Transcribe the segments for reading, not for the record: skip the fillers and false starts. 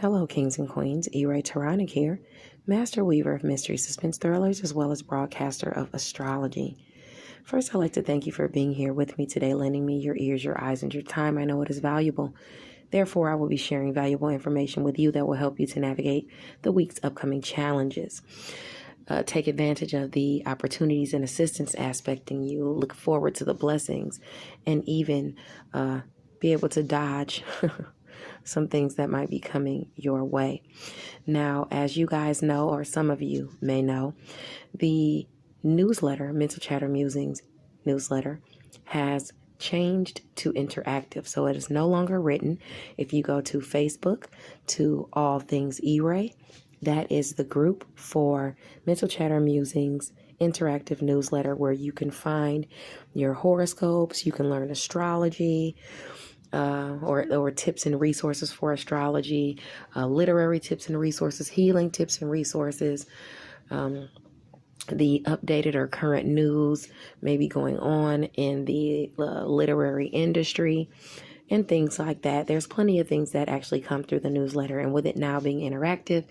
Hello, kings and queens. Aries Taronic here, master weaver of mystery suspense thrillers, as well as broadcaster of astrology. First, I'd like to thank you for being here with me today, lending me your ears, your eyes, and your time. I know it is valuable. Therefore, I will be sharing valuable information with you that will help you to navigate the week's upcoming challenges. Take advantage of the opportunities and assistance aspecting you. Look forward to the blessings, and even be able to dodge some things that might be coming your way. Now, as you guys know, or some of you may know, the newsletter, Mental Chatter Musings newsletter, has changed to interactive. So it is no longer written. If you go to Facebook, to All Things E-Ray, that is the group for Mental Chatter Musings interactive newsletter, where you can find your horoscopes, you can learn astrology, or tips and resources for astrology, literary tips and resources, healing tips and resources, the updated or current news maybe going on in the literary industry, and things like that. There's plenty of things that actually come through the newsletter, and with it now being interactive,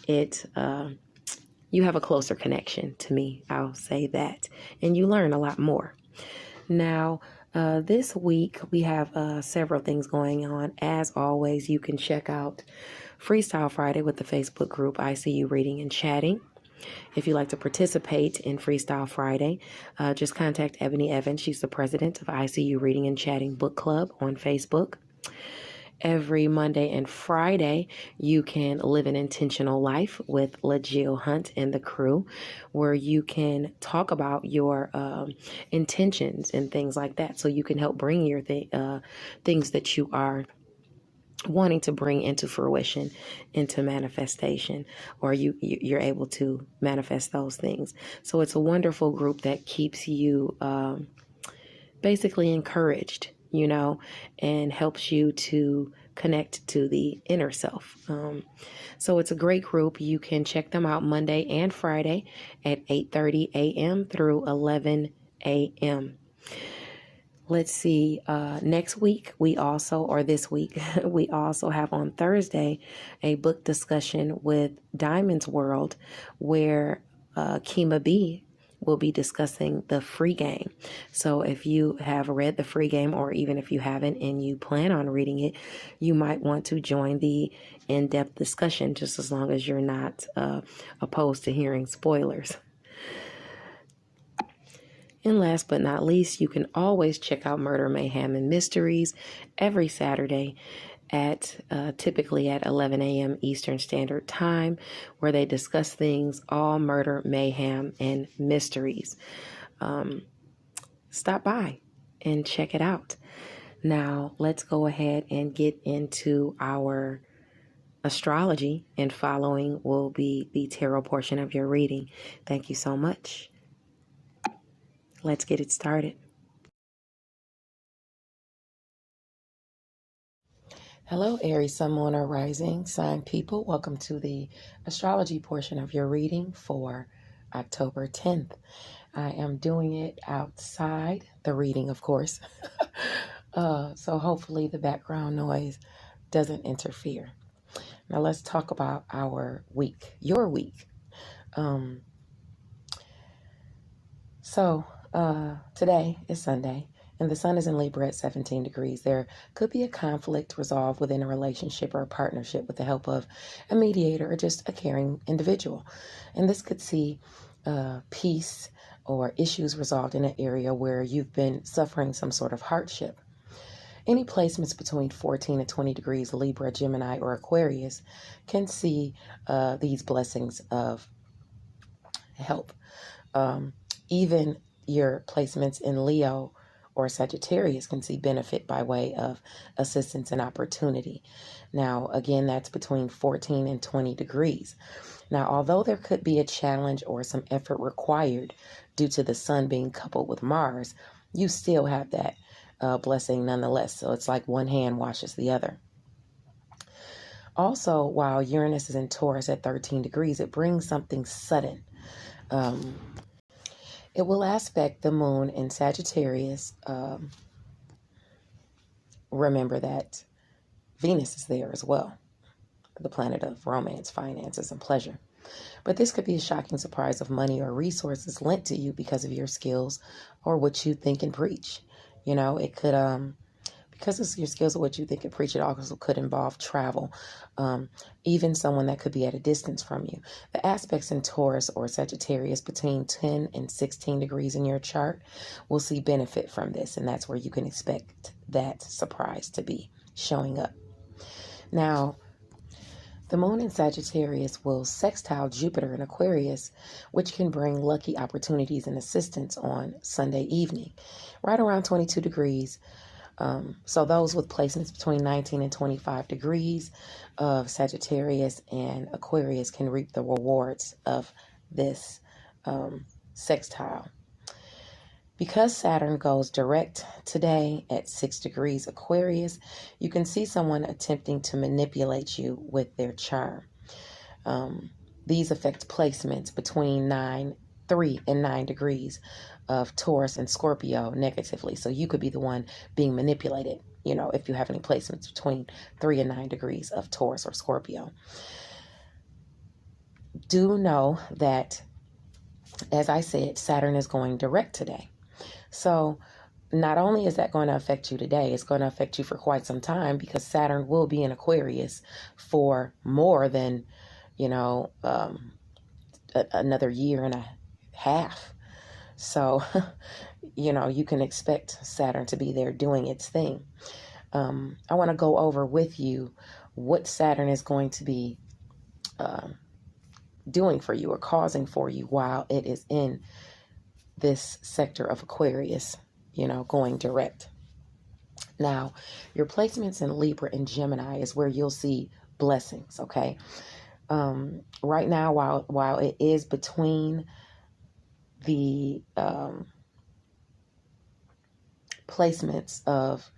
you have a closer connection to me, I'll say that, and you learn a lot more. Now, this week we have several things going on. As always, you can check out Freestyle Friday with the Facebook group I See You Reading and Chatting. If you'd like to participate in Freestyle Friday, just contact Ebony Evans. She's the president of I See You Reading and Chatting Book Club on Facebook. Every Monday and Friday, you can live an intentional life with LaJill Hunt and the crew, where you can talk about your intentions and things like that, so you can help bring your things that you are wanting to bring into fruition, into manifestation, or you're able to manifest those things. So it's a wonderful group that keeps you basically encouraged, and helps you to connect to the inner self. So it's a great group. You can check them out Monday and Friday at 8:30 a.m. through 11 a.m. Let's see, next week this week, we also have on Thursday a book discussion with Diamond's World, where Kima B will be discussing The Free Game. So if you have read The Free Game, or even if you haven't and you plan on reading it, you might want to join the in-depth discussion, just as long as you're not opposed to hearing spoilers. And last but not least, you can always check out Murder, Mayhem, and Mysteries every Saturday at typically at 11 a.m. Eastern Standard Time, where they discuss things all murder, mayhem, and mysteries. Stop by and check it out. Now, let's go ahead and get into our astrology, and following will be the tarot portion of your reading. Thank you so much. Let's get it started. Hello, Aries, Sun, Moon, or Rising sign people. Welcome to the astrology portion of your reading for October 10th. I am doing it outside the reading, of course. So hopefully the background noise doesn't interfere. Now let's talk about our week, your week. Today is Sunday, and the sun is in Libra at 17 degrees. There could be a conflict resolved within a relationship or a partnership with the help of a mediator or just a caring individual. And this could see peace or issues resolved in an area where you've been suffering some sort of hardship. Any placements between 14 and 20 degrees Libra, Gemini, or Aquarius can see these blessings of help. Even your placements in Leo or Sagittarius can see benefit by way of assistance and opportunity. Now, again, that's between 14 and 20 degrees. Now, although there could be a challenge or some effort required due to the sun being coupled with Mars, you still have that blessing nonetheless. So it's like one hand washes the other. Also, while Uranus is in Taurus at 13 degrees, it brings something sudden. It will aspect the moon in Sagittarius. Remember that Venus is there as well. the planet of romance, finances, and pleasure. But this could be a shocking surprise of money or resources lent to you because of your skills or what you think and preach. It could, because it's your skills or what you think and preach, it also could involve travel, even someone that could be at a distance from you. The aspects in Taurus or Sagittarius between 10 and 16 degrees in your chart will see benefit from this, and that's where you can expect that surprise to be showing up. Now, the moon in Sagittarius will sextile Jupiter in Aquarius, which can bring lucky opportunities and assistance on Sunday evening, right around 22 degrees. So those with placements between 19 and 25 degrees of Sagittarius and Aquarius can reap the rewards of this sextile. Because Saturn goes direct today at 6 degrees Aquarius, you can see someone attempting to manipulate you with their charm. These affect placements between 3 and 9 degrees of Taurus and Scorpio negatively. So you could be the one being manipulated, if you have any placements between 3 and 9 degrees of Taurus or Scorpio. Do know that, as I said, Saturn is going direct today. So not only is that going to affect you today, it's going to affect you for quite some time, because Saturn will be in Aquarius for more than, another year and a half. So, you can expect Saturn to be there doing its thing. I want to go over with you what Saturn is going to be doing for you or causing for you while it is in this sector of Aquarius, going direct. Now, your placements in Libra and Gemini is where you'll see blessings, okay? Right now, while it is between the placements of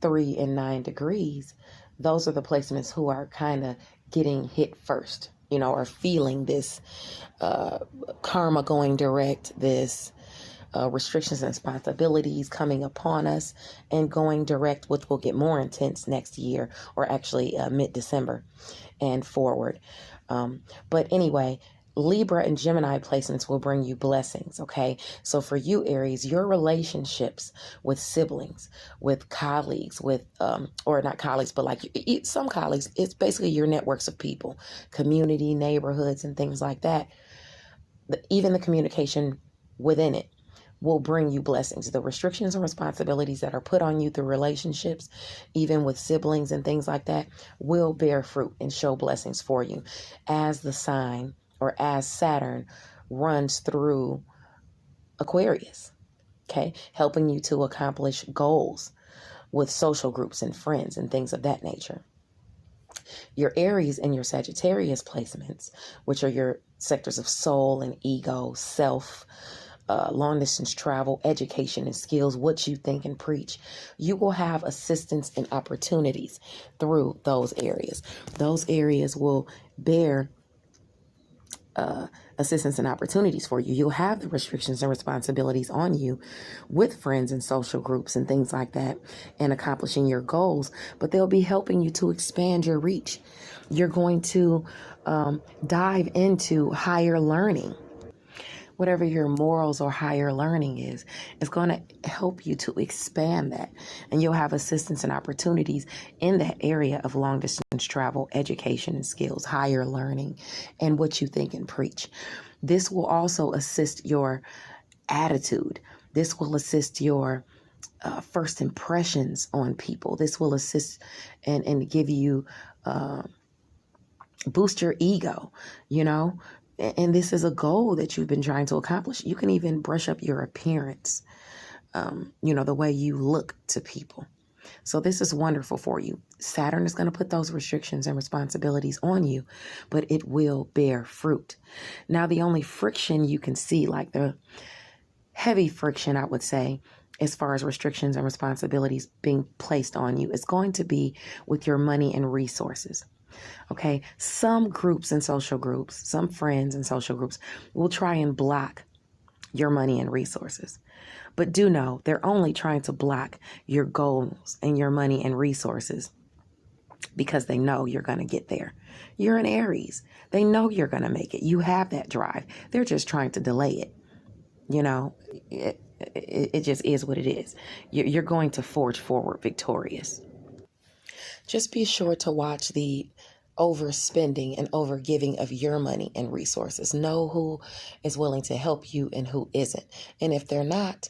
3 and 9 degrees, those are the placements who are kind of getting hit first, or feeling this karma going direct, this restrictions and responsibilities coming upon us and going direct, which will get more intense next year, or actually mid-December and forward. But anyway, Libra and Gemini placements will bring you blessings, okay? So for you, Aries, your relationships with siblings, with colleagues, with, or not colleagues, but like some colleagues, it's basically your networks of people, community, neighborhoods, and things like that. Even the communication within it will bring you blessings. The restrictions and responsibilities that are put on you through relationships, even with siblings and things like that, will bear fruit and show blessings for you as the sign, or as Saturn runs through Aquarius, okay? Helping you to accomplish goals with social groups and friends and things of that nature. Your Aries and your Sagittarius placements, which are your sectors of soul and ego, self, long distance travel, education and skills, what you think and preach, you will have assistance and opportunities through those areas. Those areas will bear assistance and opportunities for you. You'll have the restrictions and responsibilities on you with friends and social groups and things like that, and accomplishing your goals, but they'll be helping you to expand your reach. You're going to dive into higher learning. Whatever your morals or higher learning is, it's going to help you to expand that. And you'll have assistance and opportunities in that area of long distance travel, education and skills, higher learning, and what you think and preach. This will also assist your attitude. This will assist your first impressions on people. This will assist and give you, boost your ego, And this is a goal that you've been trying to accomplish. You can even brush up your appearance, the way you look to people. So this is wonderful for you. Saturn is going to put those restrictions and responsibilities on you, but it will bear fruit. Now, the only friction you can see, like the heavy friction, I would say, as far as restrictions and responsibilities being placed on you, is going to be with your money and resources. Okay, some groups and social groups, some friends and social groups will try and block your money and resources. But do know they're only trying to block your goals and your money and resources because they know you're going to get there. You're an Aries. They know you're going to make it. You have that drive. They're just trying to delay it. You know, it just is what it is. You're going to forge forward victorious. Just be sure to watch the overspending and overgiving of your money and resources. Know who is willing to help you and who isn't. And if they're not,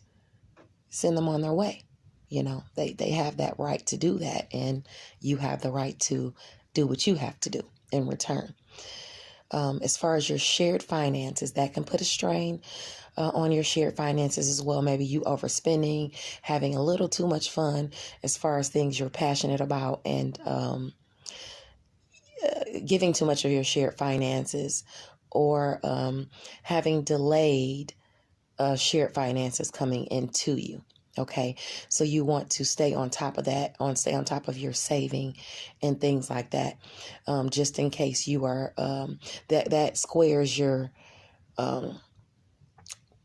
send them on their way. You know, they have that right to do that, and you have the right to do what you have to do in return. As far as your shared finances, that can put a strain on your shared finances as well. Maybe you overspending, having a little too much fun as far as things you're passionate about, and giving too much of your shared finances, or having delayed shared finances coming into you. Okay, so you want to stay on top of that, stay on top of your saving and things like that, just in case you are that squares your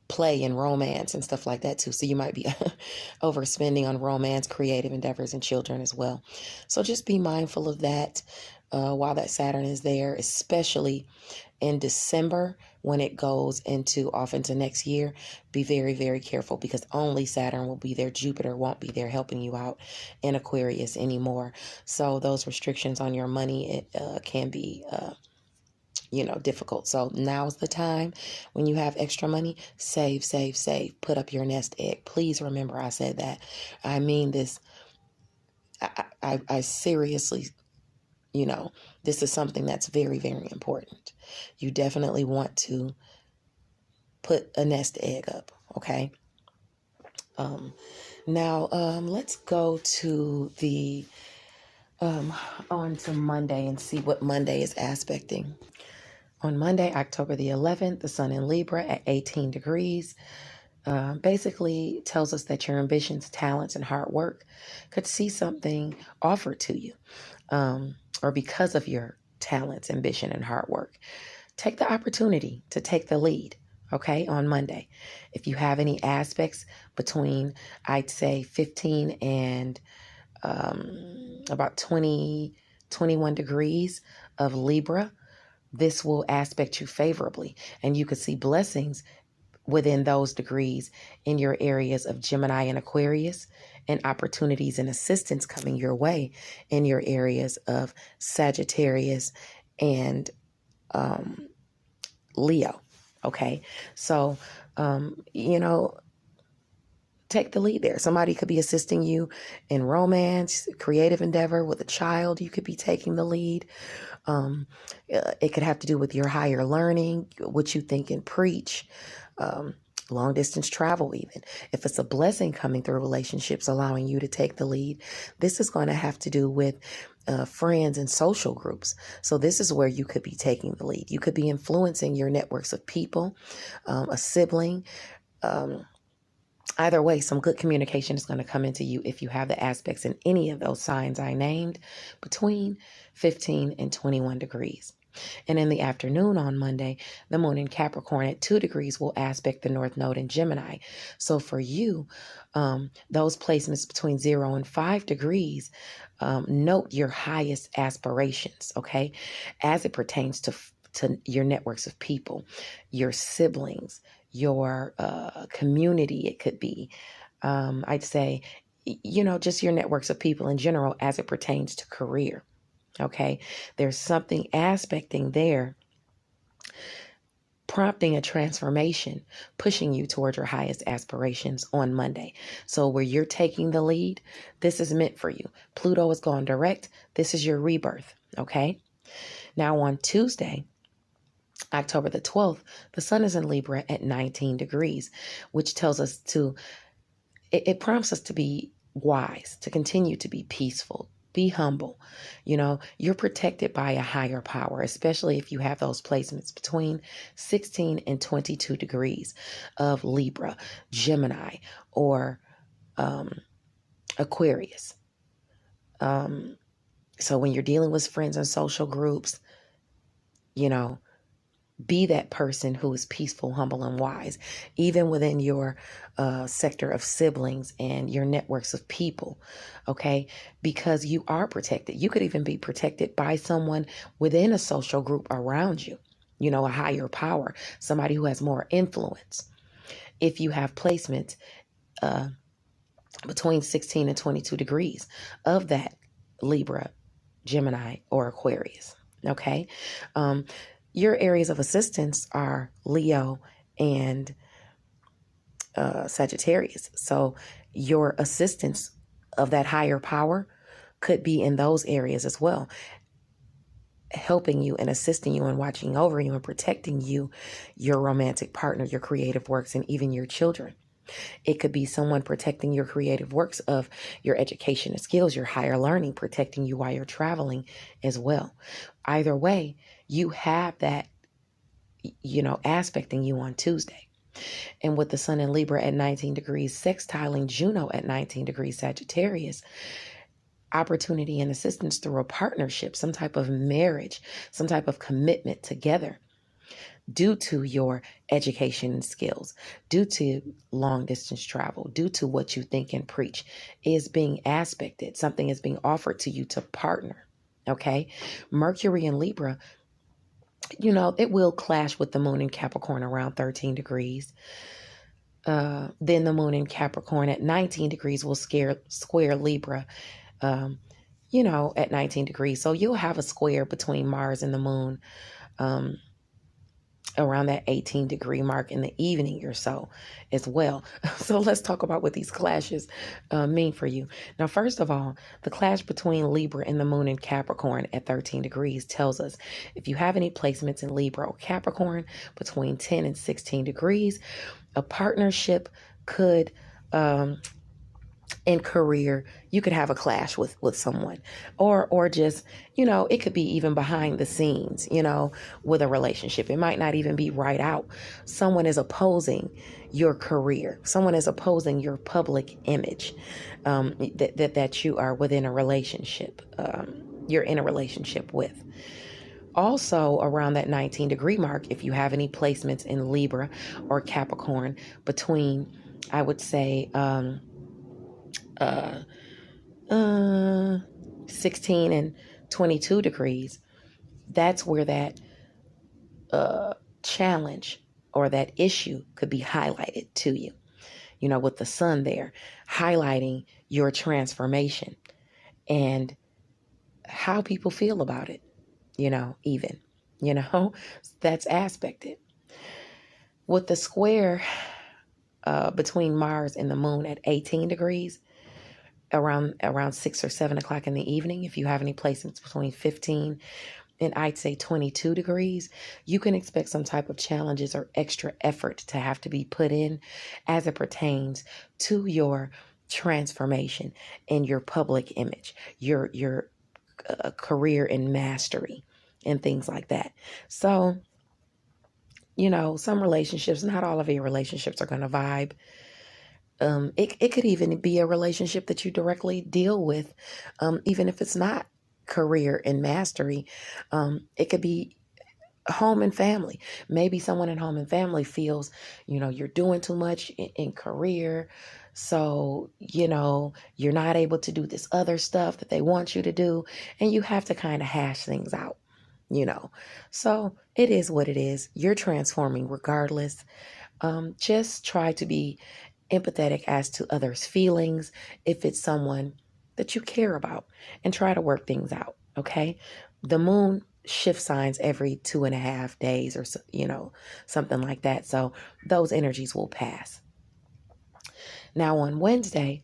play and romance and stuff like that too. So you might be overspending on romance, creative endeavors, and children as well. So just be mindful of that while that Saturn is there, especially in December when it goes off into next year. Be very, very careful, because only Saturn will be there. Jupiter won't be there helping you out in Aquarius anymore. So those restrictions on your money, it can be difficult. So now's the time when you have extra money. Save, save, save. Put up your nest egg. Please remember I said that. I mean this. I seriously, this is something that's very, very important. You definitely want to put a nest egg up, okay? Now, let's go to on to Monday and see what Monday is aspecting. On Monday, October the 11th, the sun in Libra at 18 degrees basically tells us that your ambitions, talents, and hard work could see something offered to you, or because of your talents, ambition, and hard work. Take the opportunity to take the lead, okay, on Monday. If you have any aspects between, I'd say, 15 and about 20, 21 degrees of Libra, this will aspect you favorably, and you could see blessings within those degrees in your areas of Gemini and Aquarius, and opportunities and assistance coming your way in your areas of Sagittarius and Leo. Okay, so take the lead there. Somebody could be assisting you in romance, creative endeavor with a child. You could be taking the lead. It could have to do with your higher learning, what you think and preach, long distance travel even. If it's a blessing coming through relationships, allowing you to take the lead, this is going to have to do with friends and social groups. So this is where you could be taking the lead. You could be influencing your networks of people, a sibling. Either way, some good communication is going to come into you if you have the aspects in any of those signs I named between 15 and 21 degrees. And in the afternoon on Monday, the moon in Capricorn at 2 degrees will aspect the North Node in Gemini. So for you, those placements between 0 and 5 degrees, note your highest aspirations, okay, as it pertains to your networks of people, your siblings, your community. It could be, I'd say, just your networks of people in general as it pertains to career. Okay, there's something aspecting there, prompting a transformation, pushing you toward your highest aspirations on Monday. So where you're taking the lead, this is meant for you. Pluto is gone direct. This is your rebirth. Okay, now on Tuesday, October the 12th, the sun is in Libra at 19 degrees, which tells us it prompts us to be wise, to continue to be peaceful, be humble. You're protected by a higher power, especially if you have those placements between 16 and 22 degrees of Libra, Gemini, or Aquarius. So when you're dealing with friends and social groups, Be that person who is peaceful, humble, and wise, even within your sector of siblings and your networks of people, okay? Because you are protected. You could even be protected by someone within a social group around you, a higher power, somebody who has more influence. If you have placements between 16 and 22 degrees of that Libra, Gemini, or Aquarius, okay? Your areas of assistance are Leo and Sagittarius. So your assistance of that higher power could be in those areas as well, helping you and assisting you and watching over you and protecting you, your romantic partner, your creative works, and even your children. It could be someone protecting your creative works of your education and skills, your higher learning, protecting you while you're traveling as well. Either way, you have that, aspecting you on Tuesday. And with the sun in Libra at 19 degrees, sextiling Juno at 19 degrees Sagittarius, opportunity and assistance through a partnership, some type of marriage, some type of commitment together due to your education and skills, due to long distance travel, due to what you think and preach is being aspected. Something is being offered to you to partner. Okay. Mercury in Libra, it will clash with the moon in Capricorn around 13 degrees. Then the moon in Capricorn at 19 degrees will square Libra, at 19 degrees. So you'll have a square between Mars and the moon around that 18 degree mark in the evening or so as well. So let's talk about what these clashes mean for you. Now, first of all, the clash between Libra and the moon in Capricorn at 13 degrees tells us if you have any placements in Libra or Capricorn between 10 and 16 degrees, a partnership could, in career, you could have a clash with someone, or just, it could be even behind the scenes, with a relationship. It might not even be right out. Someone is opposing your career. Someone is opposing your public image, that you are within a relationship, you're in a relationship with. Also, around that 19 degree mark, if you have any placements in Libra or Capricorn between, I would say, 16 and 22 degrees, that's where that challenge or that issue could be highlighted to you, with the sun there, highlighting your transformation and how people feel about it, even, that's aspected. With the square between Mars and the moon at 18 degrees, around 6 or 7 o'clock in the evening, if you have any placements between 15 and I'd say 22 degrees, you can expect some type of challenges or extra effort to have to be put in as it pertains to your transformation and your public image, your career and mastery and things like that. So, some relationships, not all of your relationships are going to vibe. It could even be a relationship that you directly deal with, even if it's not career and mastery. It could be home and family. Maybe someone in home and family feels, you're doing too much in career. So, you're not able to do this other stuff that they want you to do. And you have to kind of hash things out, So it is what it is. You're transforming regardless. Just try to be empathetic as to others' feelings if it's someone that you care about, and try to work things out. Okay. The moon shifts signs every 2.5 days or so, something like that. So those energies will pass. Now on Wednesday,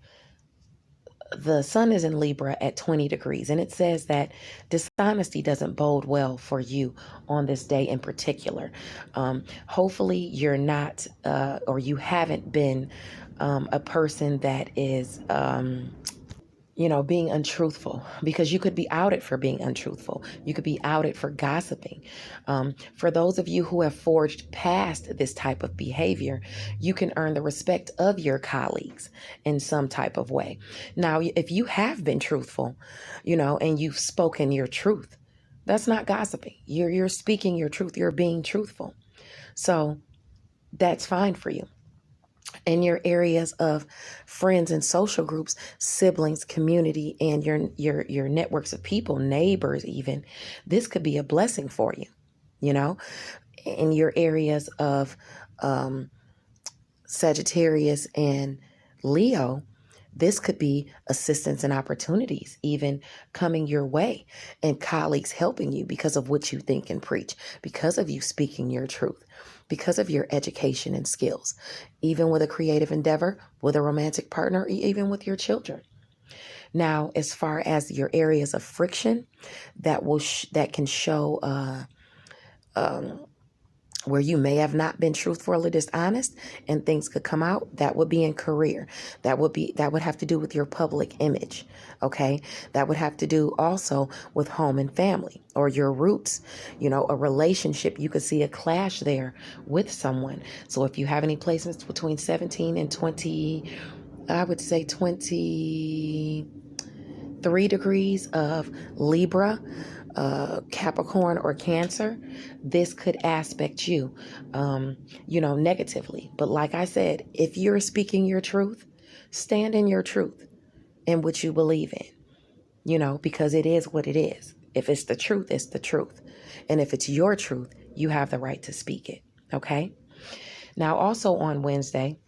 the sun is in Libra at 20 degrees, and it says that dishonesty doesn't bode well for you on this day in particular. Hopefully you're not, or you haven't been a person that is, being untruthful, because you could be outed for being untruthful. You could be outed for gossiping. For those of you who have forged past this type of behavior, you can earn the respect of your colleagues in some type of way. Now, if you have been truthful, and you've spoken your truth, That's not gossiping. You're speaking your truth. You're being truthful. So that's fine for you. In your areas of friends and social groups, siblings, community, and your networks of people, neighbors even, this could be a blessing for you. You know, in your areas of Sagittarius and Leo, this could be assistance and opportunities even coming your way, and colleagues helping you because of what you think and preach, because of you speaking your truth, because of your education and skills, even with a creative endeavor, with a romantic partner, even with your children. Now, as far as your areas of friction, that can show where you may have not been truthful or dishonest and things could come out, that would be in career. That would have to do with your public image. Okay. That would have to do also with home and family or your roots, a relationship. You could see a clash there with someone. So if you have any placements between 17 and 20, I would say 23 degrees of Libra, Capricorn or Cancer, this could aspect you, negatively. But like I said, if you're speaking your truth, stand in your truth in what you believe in, because it is what it is. If it's the truth, it's the truth. And if it's your truth, you have the right to speak it. Okay. Now, also on Wednesday,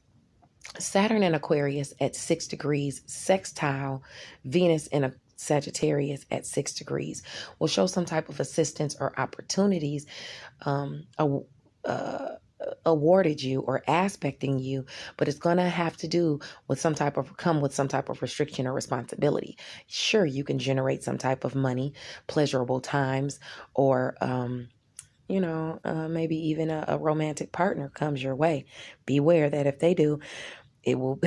Saturn in Aquarius at 6 degrees, sextile Venus in a Sagittarius at 6 degrees will show some type of assistance or opportunities awarded you or aspecting you, but it's going to have to do with come with some type of restriction or responsibility. Sure, you can generate some type of money, pleasurable times, or maybe even a romantic partner comes your way. Beware that if they do, it will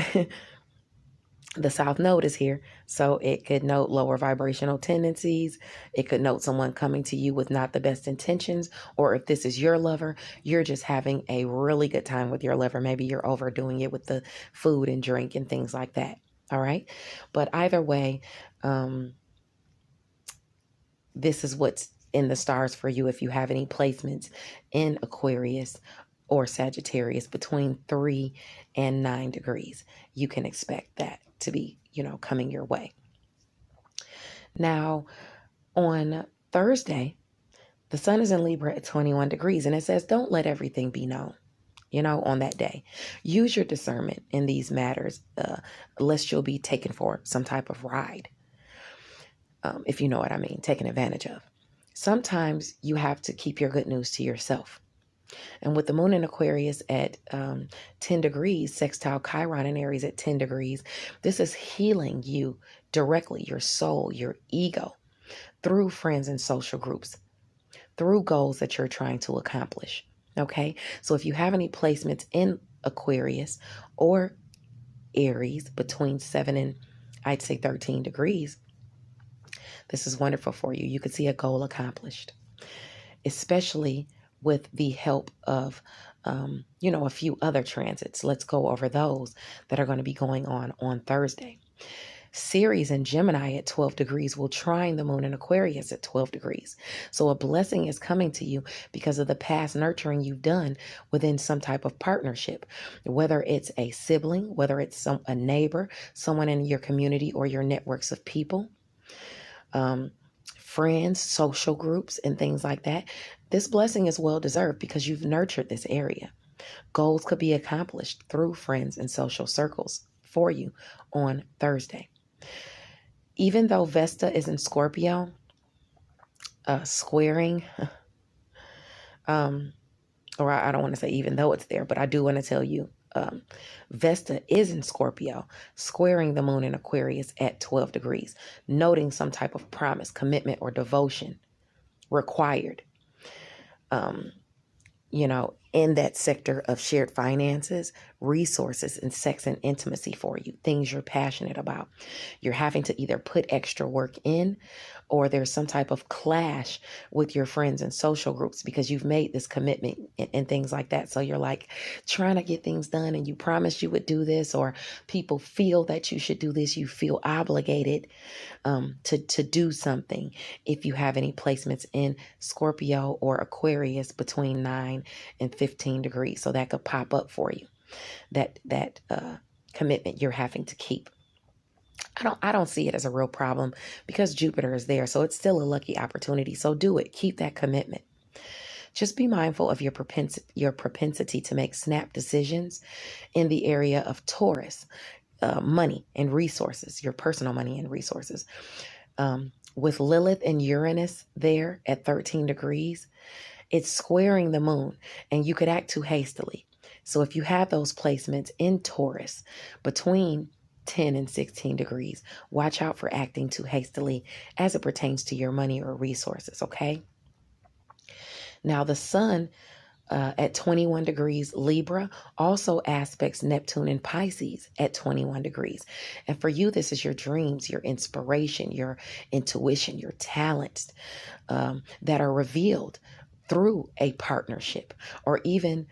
the South Node is here, so it could note lower vibrational tendencies. It could note someone coming to you with not the best intentions, or if this is your lover, you're just having a really good time with your lover. Maybe you're overdoing it with the food and drink and things like that. All right. But either way, this is what's in the stars for you if you have any placements in Aquarius or Sagittarius between 3 and 9 degrees. You can expect that to be, coming your way. Now, on Thursday, the sun is in Libra at 21 degrees, and it says, don't let everything be known, on that day. Use your discernment in these matters, lest you'll be taken for some type of ride, if you know what I mean, taken advantage of. Sometimes you have to keep your good news to yourself. And with the moon in Aquarius at 10 degrees, sextile Chiron in Aries at 10 degrees, this is healing you directly, your soul, your ego, through friends and social groups, through goals that you're trying to accomplish. Okay? So if you have any placements in Aquarius or Aries between 7 and I'd say 13 degrees, this is wonderful for you. You could see a goal accomplished, especially with the help of, a few other transits. Let's go over those that are going to be going on Thursday. Ceres and Gemini at 12 degrees will trine the moon in Aquarius at 12 degrees. So a blessing is coming to you because of the past nurturing you've done within some type of partnership, whether it's a sibling, whether it's a neighbor, someone in your community or your networks of people, friends, social groups, and things like that. This blessing is well deserved because you've nurtured this area. Goals could be accomplished through friends and social circles for you on Thursday. Even though Vesta is in Scorpio, squaring, or I don't want to say even though it's there, but I do want to tell you, Vesta is in Scorpio, squaring the moon in Aquarius at 12 degrees, noting some type of promise, commitment, or devotion required, in that sector of shared finances, resources and sex and intimacy for you, things you're passionate about. You're having to either put extra work in, or there's some type of clash with your friends and social groups because you've made this commitment and things like that. So you're like trying to get things done and you promised you would do this, or people feel that you should do this. You feel obligated to do something if you have any placements in Scorpio or Aquarius between 9 and 15 degrees. So that could pop up for you, that commitment you're having to keep. I don't see it as a real problem because Jupiter is there. So it's still a lucky opportunity. So do it. Keep that commitment. Just be mindful of your propensity to make snap decisions in the area of Taurus, money and resources, your personal money and resources. With Lilith and Uranus there at 13 degrees, it's squaring the moon and you could act too hastily. So if you have those placements in Taurus between 10 and 16 degrees, watch out for acting too hastily as it pertains to your money or resources, okay? Now the sun at 21 degrees Libra also aspects Neptune and Pisces at 21 degrees. And for you, this is your dreams, your inspiration, your intuition, your talents that are revealed through a partnership, or even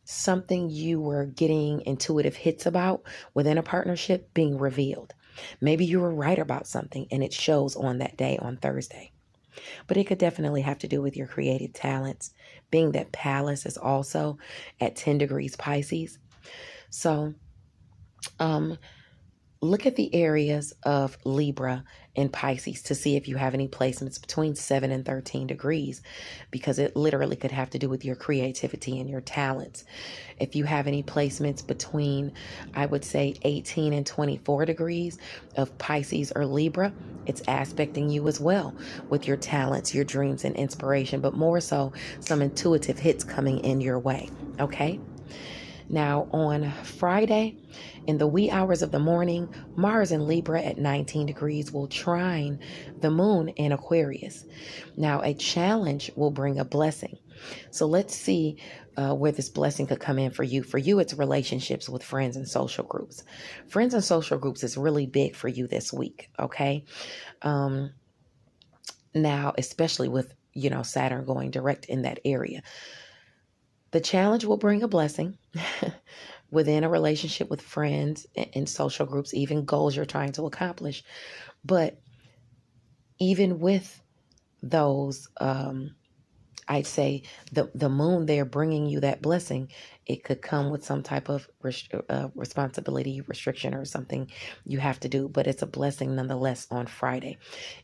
something you were getting intuitive hits about within a partnership being revealed. Maybe you were right about something and it shows on that day, on Thursday. But it could definitely have to do with your creative talents, being that Pallas is also at 10 degrees Pisces. So look at the areas of Libra and Pisces to see if you have any placements between 7 and 13 degrees, because it literally could have to do with your creativity and your talents. If you have any placements between, I would say, 18 and 24 degrees of Pisces or Libra, it's aspecting you as well with your talents, your dreams, and inspiration, but more so some intuitive hits coming in your way, okay? Now, on Friday, in the wee hours of the morning, Mars in Libra at 19 degrees will trine the moon in Aquarius. Now, a challenge will bring a blessing. So let's see where this blessing could come in for you. For you, it's relationships with friends and social groups. Friends and social groups is really big for you this week, okay? Now, especially with, Saturn going direct in that area. The challenge will bring a blessing within a relationship with friends and social groups, even goals you're trying to accomplish. But even with those, I'd say the moon there bringing you that blessing, it could come with some type of responsibility, restriction, or something you have to do. But it's a blessing nonetheless on Friday.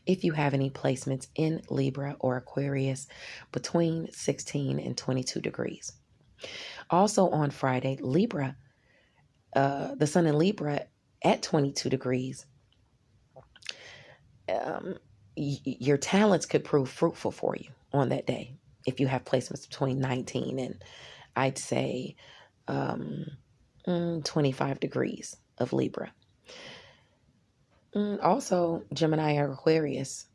If you have any placements in Libra or Aquarius between 16 and 22 degrees. Also on Friday, Libra, the sun in Libra at 22 degrees, your talents could prove fruitful for you on that day. If you have placements between 19 and I'd say 25 degrees of Libra. Also, Gemini or Aquarius,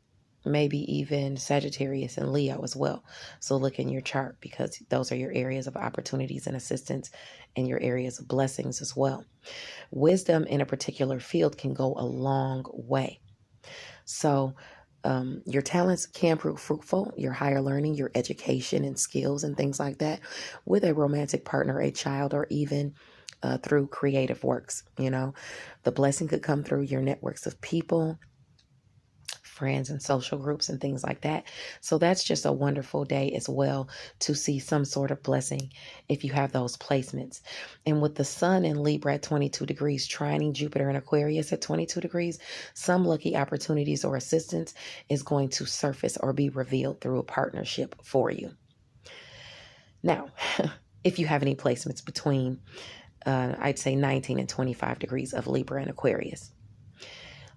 maybe even Sagittarius and Leo as well. So look in your chart, because those are your areas of opportunities and assistance and your areas of blessings as well. Wisdom in a particular field can go a long way. So your talents can prove fruitful, your higher learning, your education and skills and things like that with a romantic partner, a child, or even through creative works. The blessing could come through your networks of people, friends and social groups and things like that. So that's just a wonderful day as well to see some sort of blessing if you have those placements. And with the sun in Libra at 22 degrees, trining Jupiter and Aquarius at 22 degrees, some lucky opportunities or assistance is going to surface or be revealed through a partnership for you. Now, if you have any placements between, I'd say 19 and 25 degrees of Libra and Aquarius.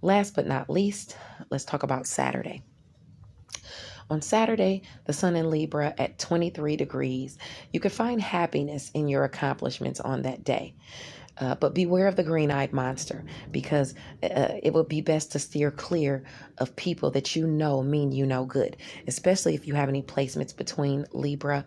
Last but not least, let's talk about Saturday. On Saturday, the sun in Libra at 23 degrees, you could find happiness in your accomplishments on that day. But beware of the green-eyed monster, because it would be best to steer clear of people that mean you no good, especially if you have any placements between Libra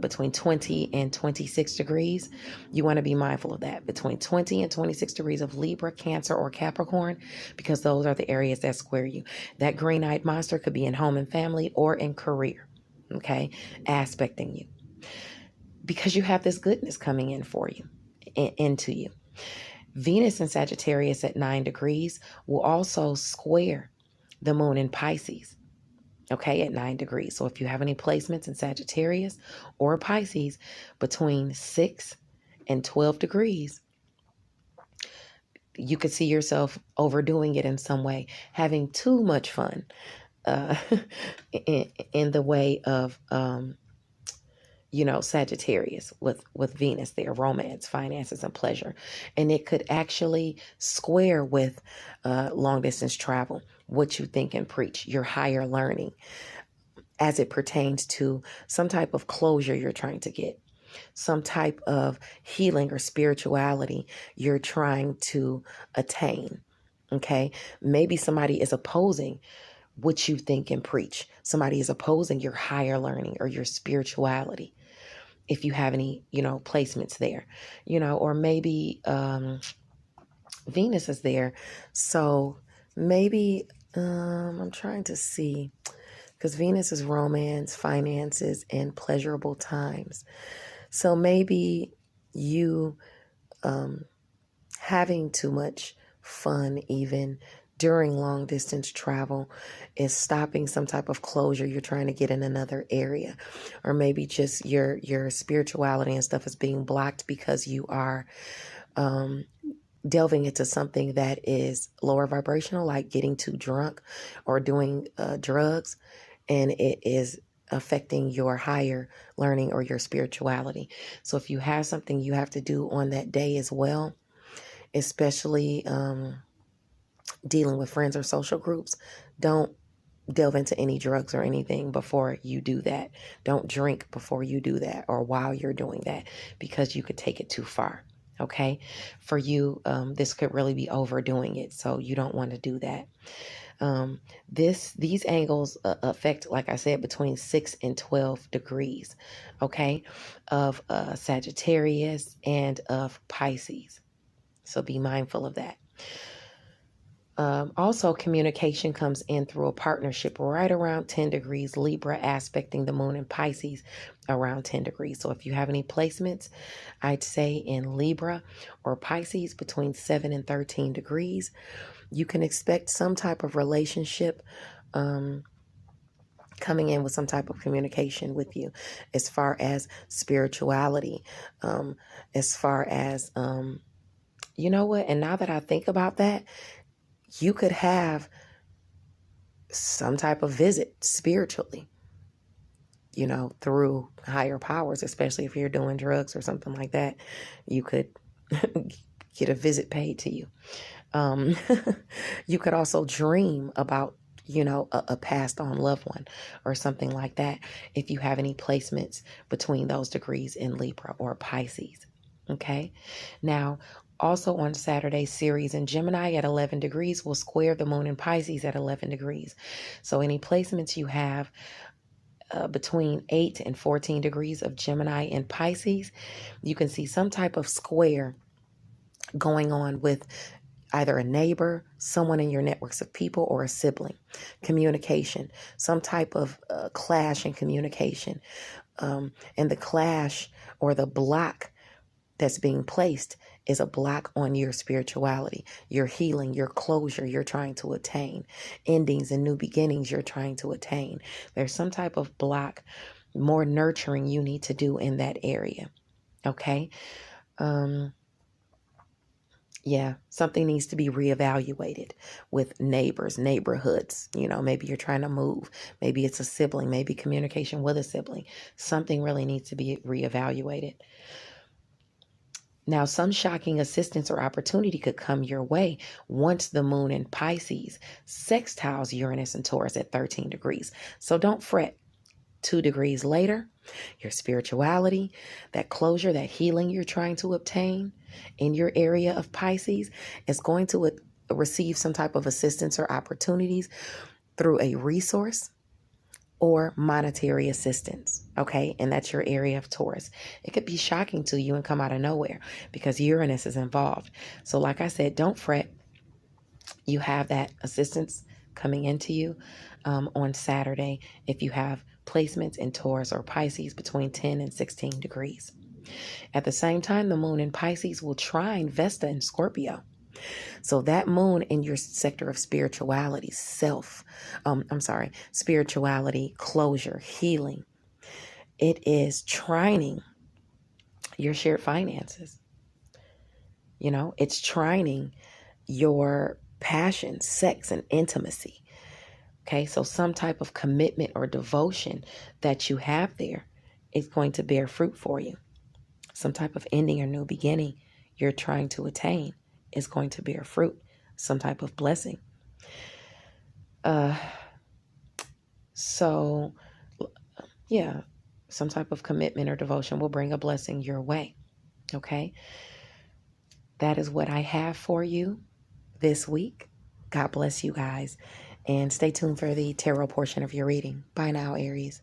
between 20 and 26 degrees. You want to be mindful of that. Between 20 and 26 degrees of Libra, Cancer, or Capricorn, because those are the areas that square you. That green-eyed monster could be in home and family or in career, okay, aspecting you. Because you have this goodness coming in for you, into you. Venus in Sagittarius at 9 degrees will also square the moon in Pisces, okay, at 9 degrees. So if you have any placements in Sagittarius or Pisces between 6 and 12 degrees, you could see yourself overdoing it in some way, having too much fun uh, in the way of, Sagittarius with Venus there, romance, finances, and pleasure. And it could actually square with long distance travel, what you think and preach, your higher learning, as it pertains to some type of closure you're trying to get, some type of healing or spirituality you're trying to attain. Okay. Maybe somebody is opposing what you think and preach. Somebody is opposing your higher learning or your spirituality. If you have any, placements there, or maybe Venus is there. So maybe I'm trying to see, because Venus is romance, finances, and pleasurable times. So maybe you having too much fun even during long distance travel is stopping some type of closure you're trying to get in another area. Or maybe just your spirituality and stuff is being blocked because you are delving into something that is lower vibrational, like getting too drunk or doing drugs, and it is affecting your higher learning or your spirituality. So if you have something you have to do on that day as well, especially dealing with friends or social groups, don't delve into any drugs or anything before you do that. Don't drink before you do that or while you're doing that, because you could take it too far. Okay. For you, this could really be overdoing it. So you don't want to do that. These angles affect, like I said, between 6 and 12 degrees, okay, of Sagittarius and of Pisces. So be mindful of that. Also, communication comes in through a partnership right around 10 degrees, Libra aspecting the moon in Pisces around 10 degrees. So if you have any placements, I'd say in Libra or Pisces between 7 and 13 degrees, you can expect some type of relationship coming in with some type of communication with you, as far as spirituality, as far as, you know what? And now that I think about that, you could have some type of visit spiritually, through higher powers, especially if you're doing drugs or something like that. You could get a visit paid to you. You could also dream about, a passed on loved one or something like that, if you have any placements between those degrees in Libra or Pisces. Okay. Now, also on Saturday, Aries and Gemini at 11 degrees will square the moon in Pisces at 11 degrees. So any placements you have between 8 and 14 degrees of Gemini and Pisces, you can see some type of square going on with either a neighbor, someone in your networks of people, or a sibling. Communication, some type of clash in communication. And the clash or the block that's being placed is a block on your spirituality, your healing, your closure you're trying to attain, endings and new beginnings you're trying to attain. There's some type of block, more nurturing you need to do in that area. Okay. Yeah, something needs to be reevaluated with neighbors, neighborhoods. Maybe you're trying to move. Maybe it's a sibling, maybe communication with a sibling. Something really needs to be reevaluated. Now, some shocking assistance or opportunity could come your way once the moon in Pisces sextiles Uranus and Taurus at 13 degrees. So don't fret. 2 degrees later, your spirituality, that closure, that healing you're trying to obtain in your area of Pisces is going to receive some type of assistance or opportunities through a resource, or monetary assistance. Okay. And that's your area of Taurus. It could be shocking to you and come out of nowhere because Uranus is involved. So like I said, don't fret. You have that assistance coming into you on Saturday if you have placements in Taurus or Pisces between 10 and 16 degrees. At the same time, the moon in Pisces will trine Vesta in Scorpio. So that moon in your sector of spirituality, spirituality, closure, healing, it is trining your shared finances. You know, it's trining your passion, sex, and intimacy. Okay, so some type of commitment or devotion that you have there is going to bear fruit for you. Some type of ending or new beginning you're trying to attain is going to bear fruit. Some type of blessing. So, yeah, some type of commitment or devotion will bring a blessing your way. Okay, that is what I have for you this week. God bless you guys. And stay tuned for the tarot portion of your reading. Bye now, Aries.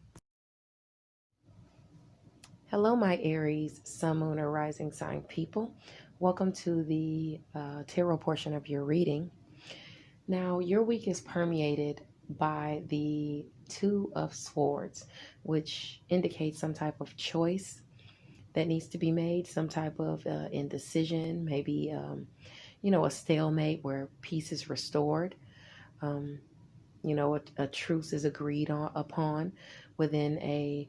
Hello, my Aries, Sun, Moon, or Rising sign people. Welcome to the tarot portion of your reading. Now, your week is permeated by the Two of Swords, which indicates some type of choice that needs to be made, some type of indecision, maybe, a stalemate where peace is restored. A truce is agreed upon within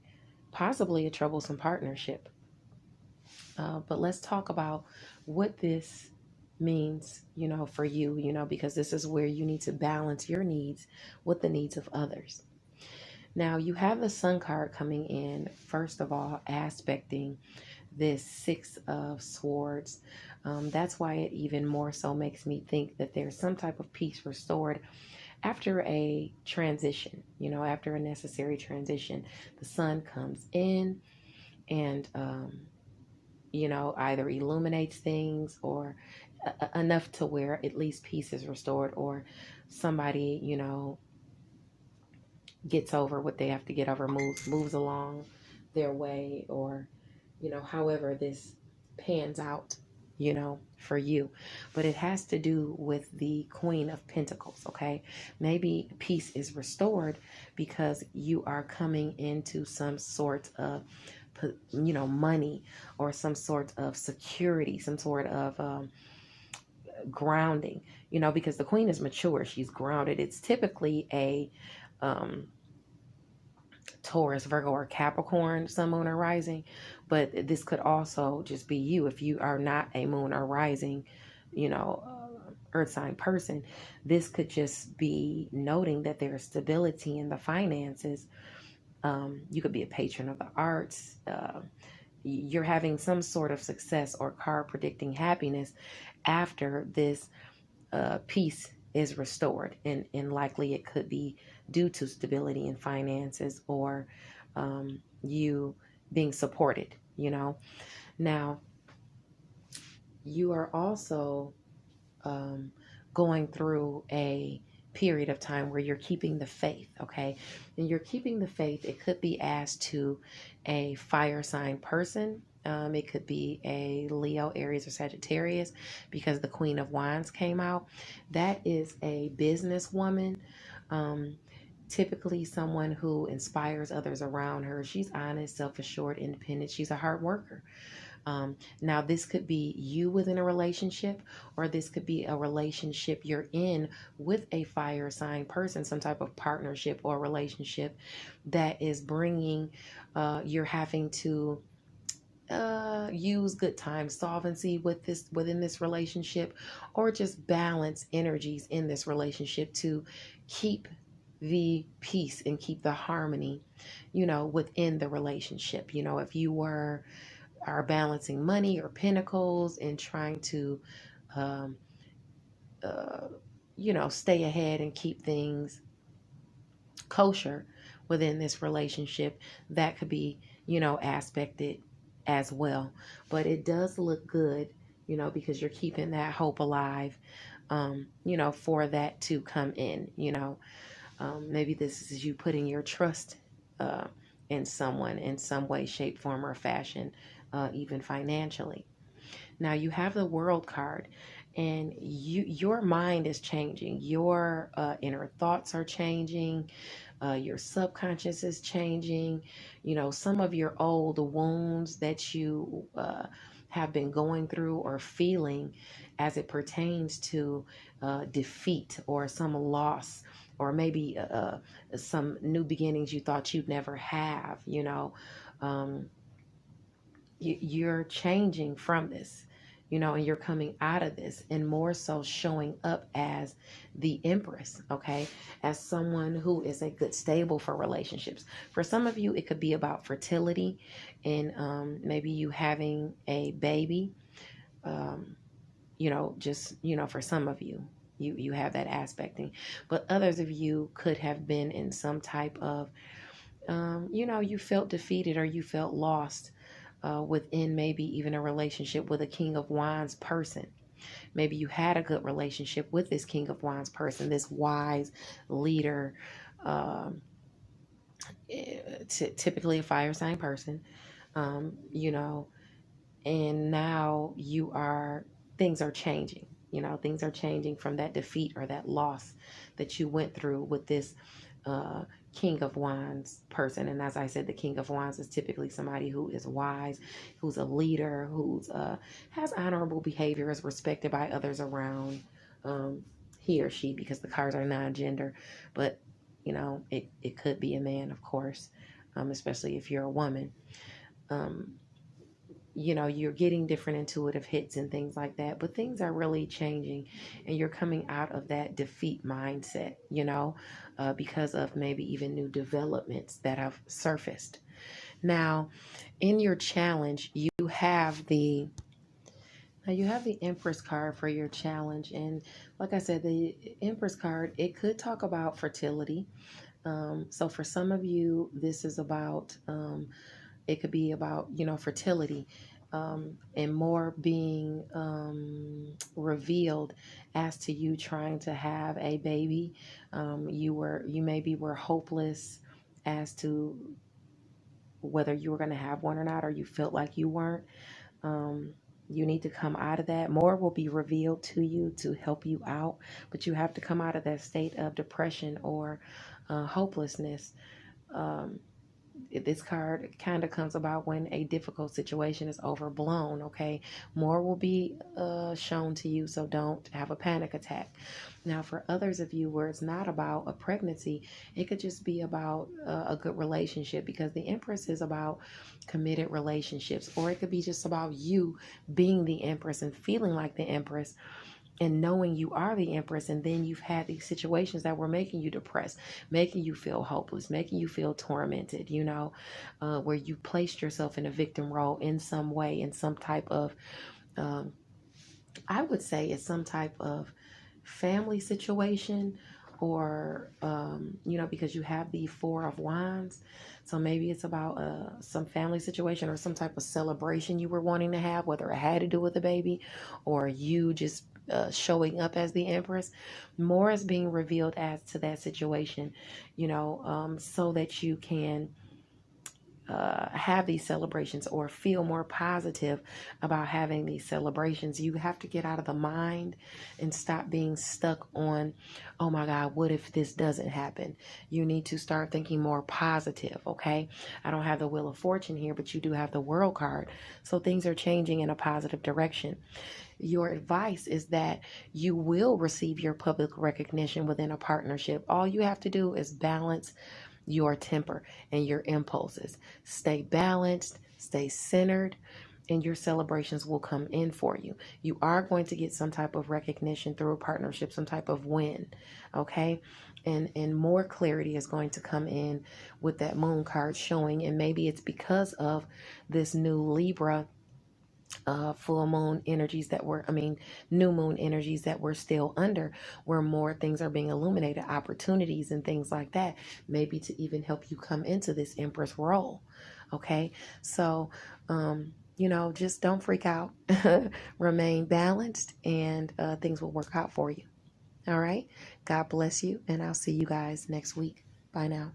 possibly a troublesome partnership. But let's talk about what this means, for you, because this is where you need to balance your needs with the needs of others. Now, you have the Sun card coming in, first of all, aspecting this Six of Swords. That's why it even more so makes me think that there's some type of peace restored after a transition, after a necessary transition. The Sun comes in and, either illuminates things or enough to where at least peace is restored, or somebody, gets over what they have to get over, moves along their way, or, however this pans out, for you. But it has to do with the Queen of Pentacles, okay? Maybe peace is restored because you are coming into some sort of money, or some sort of security, some sort of grounding, because the Queen is mature, she's grounded. It's typically a Taurus, Virgo, or Capricorn, Sun, Moon, or Rising, but this could also just be you if you are not a Moon or Rising, Earth sign person. This could just be noting that there's stability in the finances. You could be a patron of the arts. You're having some sort of success or card predicting happiness after this peace is restored, and likely it could be due to stability in finances, or you being supported. Now you are also going through a period of time where you're keeping the faith, okay? And you're keeping the faith, it could be as to a fire sign person. It could be a Leo, Aries, or Sagittarius, because the Queen of Wands came out. That is a businesswoman, typically someone who inspires others around her. She's honest, self-assured, independent. She's a hard worker. Now, this could be you within a relationship, or this could be a relationship you're in with a fire sign person, some type of partnership or relationship that is bringing, you're having to use good times, solvency within this relationship, or just balance energies in this relationship to keep the peace and keep the harmony, within the relationship. If you are balancing money or pentacles and trying to, um, stay ahead and keep things kosher within this relationship, that could be, aspected as well. But it does look good, because you're keeping that hope alive, for that to come in, Maybe this is you putting your trust in someone in some way, shape, form, or fashion, even financially. Now you have the World card, and your mind is changing. Your inner thoughts are changing. Your subconscious is changing. Some of your old wounds that you have been going through or feeling as it pertains to defeat or some loss, or maybe some new beginnings you thought you'd never have. Um, you're changing from this, and you're coming out of this, and more so showing up as the Empress, okay, as someone who is a good stable for relationships. For some of you, it could be about fertility, and maybe you having a baby. Just for some of you, you have that aspecting, but others of you could have been in some type of you felt defeated, or you felt lost within maybe even a relationship with a King of Wands person. Maybe you had a good relationship with this King of Wands person, this wise leader, um, typically a fire sign person, you know, and now things are changing. Things are changing from that defeat or that loss that you went through with this uh, King of Wands person. And as I said, the King of Wands is typically somebody who is wise, who's a leader, who's has honorable behavior, is respected by others around he or she, because the cards are non-gender. But it could be a man, of course, especially if you're a woman. um, you're getting different intuitive hits and things like that, but things are really changing, and you're coming out of that defeat mindset, because of maybe even new developments that have surfaced. Now, in your challenge, you have the Empress card for your challenge. And like I said, the Empress card, it could talk about fertility. So for some of you, this is about it could be about fertility, and more being revealed as to you trying to have a baby. You maybe were hopeless as to whether you were going to have one or not, or you felt like you weren't. um, you need to come out of that. More will be revealed to you to help you out, but you have to come out of that state of depression or hopelessness. um, this card kind of comes about when a difficult situation is overblown. Okay, more will be shown to you, so don't have a panic attack. Now, for others of you where it's not about a pregnancy, it could just be about a good relationship, because the Empress is about committed relationships, or it could be just about you being the Empress and feeling like the Empress, and knowing you are the Empress, and then you've had these situations that were making you depressed, making you feel hopeless, making you feel tormented, where you placed yourself in a victim role in some way, in some type of, um, I would say it's some type of family situation, or, because you have the Four of Wands. So maybe it's about some family situation or some type of celebration you were wanting to have, whether it had to do with a baby or you just showing up as the Empress. More is being revealed as to that situation, so that you can have these celebrations or feel more positive about having these celebrations. You have to get out of the mind and stop being stuck on, oh my God, what if this doesn't happen? You need to start thinking more positive, okay? I don't have the Wheel of Fortune here, but you do have the World card. So things are changing in a positive direction. Your advice is that you will receive your public recognition within a partnership. All you have to do is balance your temper and your impulses. Stay balanced, stay centered, and your celebrations will come in for you. You are going to get some type of recognition through a partnership, some type of win, okay? And more clarity is going to come in with that Moon card showing, and maybe it's because of this new Libra full moon energies new moon energies that we're still under, where more things are being illuminated, opportunities and things like that, maybe to even help you come into this Empress role. Okay, so just don't freak out. Remain balanced, and things will work out for you. All right. God bless you, and I'll see you guys next week. Bye now.